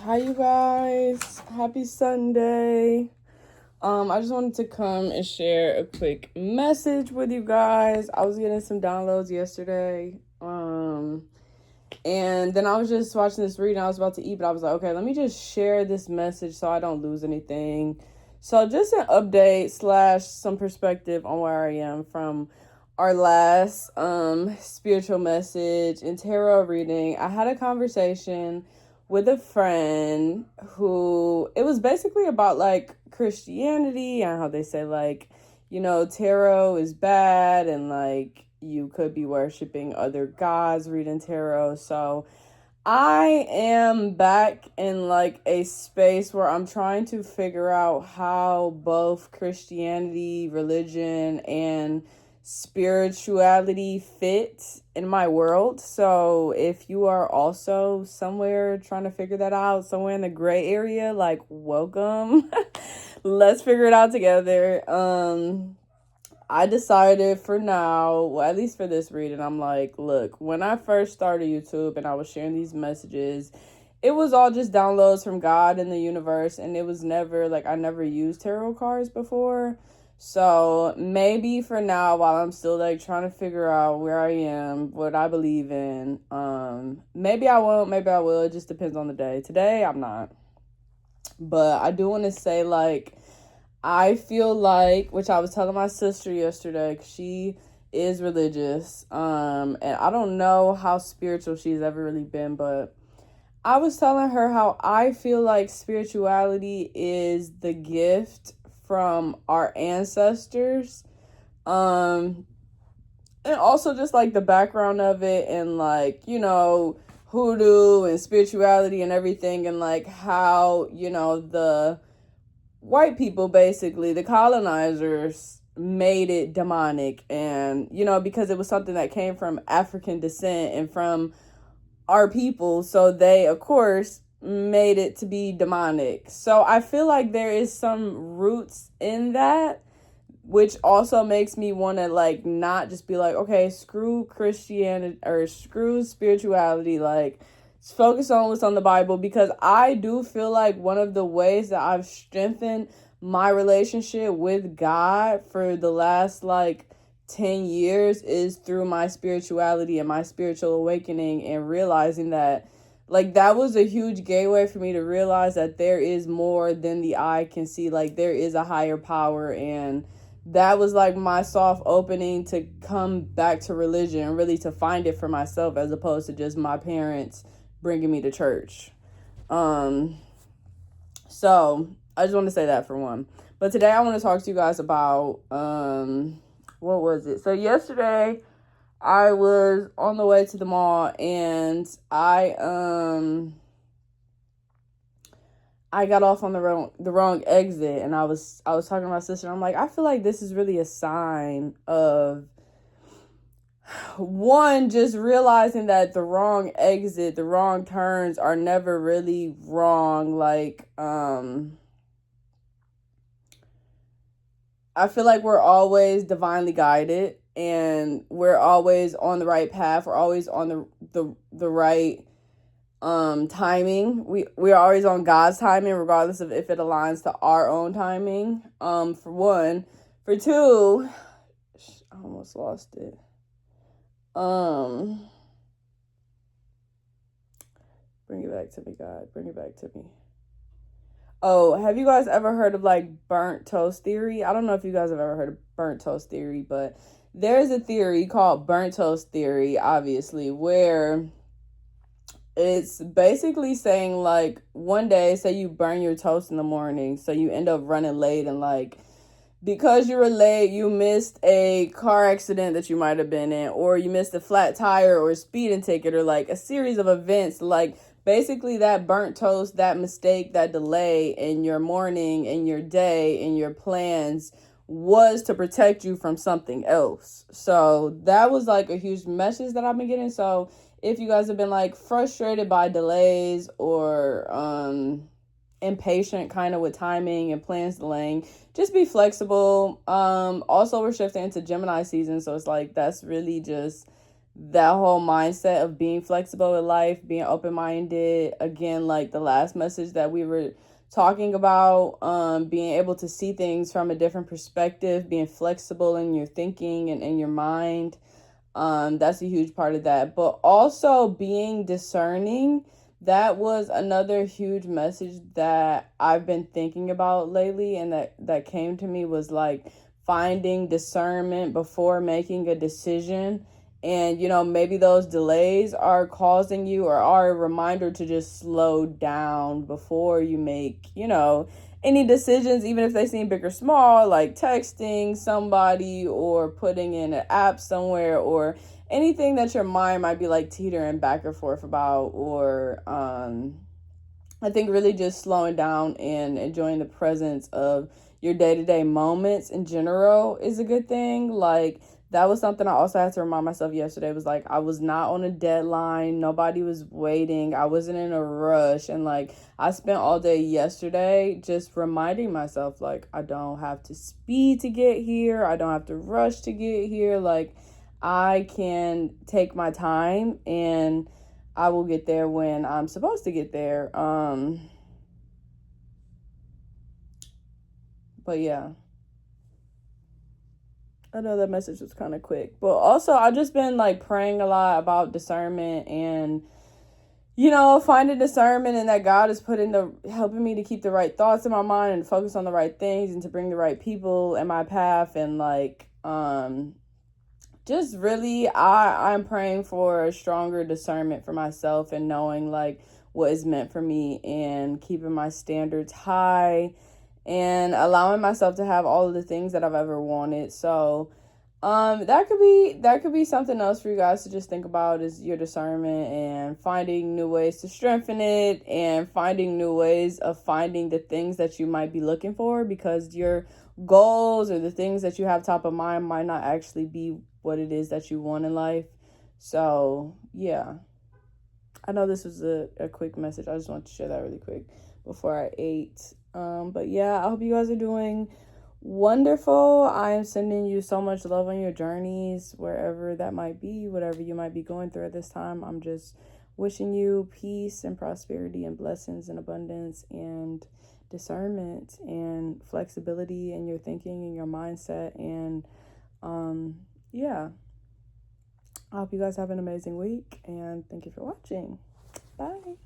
Hi, you guys. Happy Sunday. I just wanted to come and share a quick message with you guys. I was getting some downloads yesterday. And then I was just watching this reading. I was about to eat, but I was like, okay, let me just share this message so I don't lose anything. So just an update slash some perspective on where I am from our last spiritual message and tarot reading. I had a conversation with a friend who it was basically about like Christianity and how they say like, tarot is bad and like you could be worshiping other gods reading tarot. So I am back in like a space where I'm trying to figure out how both Christianity, religion, and spirituality fit in my world. So if you are also somewhere trying to figure that out, somewhere in the gray area, like welcome. Let's figure it out together. I decided for now, well, at least for this reading, I'm like, look, when I first started YouTube and I was sharing these messages, it was all just downloads from God and the universe. And it was never like I never used tarot cards before. So maybe for now, while I'm still like trying to figure out where I am, what I believe in, maybe I won't, maybe I will. It just depends on the day. Today, I'm not. But I do want to say like, I feel like, which I was telling my sister yesterday, 'cause she is religious, and I don't know how spiritual she's ever really been, but I was telling her how I feel like spirituality is the gift from our ancestors, and also just like the background of it, and like, hoodoo and spirituality and everything, and like how, the white people, basically the colonizers, made it demonic, and because it was something that came from African descent and from our people, so they of course made it to be demonic. So I feel like there is some roots in that, which also makes me want to like not just be like, okay, screw Christianity or screw spirituality, like focus on what's on the Bible, because I do feel like one of the ways that I've strengthened my relationship with God for the last like 10 years is through my spirituality and my spiritual awakening, and realizing that like that was a huge gateway for me to realize that there is more than the eye can see. Like there is a higher power, and that was like my soft opening to come back to religion and really to find it for myself, as opposed to just my parents bringing me to church. So I just want to say that for one. But today I want to talk to you guys about what was it? So yesterday I was on the way to the mall, and I got off on the wrong exit, and I was talking to my sister, and I'm like, I feel like this is really a sign of one, just realizing that the wrong exit, the wrong turns are never really wrong. Like, I feel like we're always divinely guided, and we're always on the right path. We're always on the right timing. We are always on God's timing, regardless of if it aligns to our own timing. For one. For two, I almost lost it. Bring it back to me, God. Bring it back to me. Oh, have you guys ever heard of like burnt toast theory? I don't know if you guys have ever heard of burnt toast theory, but there's a theory called burnt toast theory, obviously, where it's basically saying like one day, say you burn your toast in the morning, so you end up running late, and like because you were late, you missed a car accident that you might have been in, or you missed a flat tire or a speeding ticket, or like a series of events. Like basically that burnt toast, that mistake, that delay in your morning, in your day, in your plans was to protect you from something else. So that was like a huge message that I've been getting. So if you guys have been like frustrated by delays or impatient kind of with timing and plans delaying, just be flexible. Also we're shifting into Gemini season, so it's like that's really just that whole mindset of being flexible with life, being open-minded. Again, like the last message that we were talking about, being able to see things from a different perspective, being flexible in your thinking and in your mind. That's a huge part of that. But also being discerning. That was another huge message that I've been thinking about lately, and that came to me was like finding discernment before making a decision. And maybe those delays are causing you or are a reminder to just slow down before you make any decisions, even if they seem big or small, like texting somebody or putting in an app somewhere, or anything that your mind might be like teetering back and forth about. Or I think really just slowing down and enjoying the presence of your day-to-day moments in general is a good thing. Like, that was something I also had to remind myself yesterday. Was like, I was not on a deadline. Nobody was waiting. I wasn't in a rush. And like, I spent all day yesterday just reminding myself, like, I don't have to speed to get here. I don't have to rush to get here. Like, I can take my time and I will get there when I'm supposed to get there. But yeah, I know that message was kind of quick. But also, I've just been like praying a lot about discernment and finding discernment, and that God is helping me to keep the right thoughts in my mind and focus on the right things and to bring the right people in my path. And like, just really, I'm praying for a stronger discernment for myself and knowing like what is meant for me and keeping my standards high and allowing myself to have all of the things that I've ever wanted. So that could be something else for you guys to just think about, is your discernment and finding new ways to strengthen it and finding new ways of finding the things that you might be looking for, because your goals or the things that you have top of mind might not actually be what it is that you want in life. So yeah, I know this was a quick message. I just wanted to share that really quick before I ate. But yeah, I hope you guys are doing wonderful. I am sending you so much love on your journeys, wherever that might be, whatever you might be going through at this time. I'm just wishing you peace and prosperity and blessings and abundance and discernment and flexibility in your thinking and your mindset. And yeah, I hope you guys have an amazing week, and thank you for watching. Bye.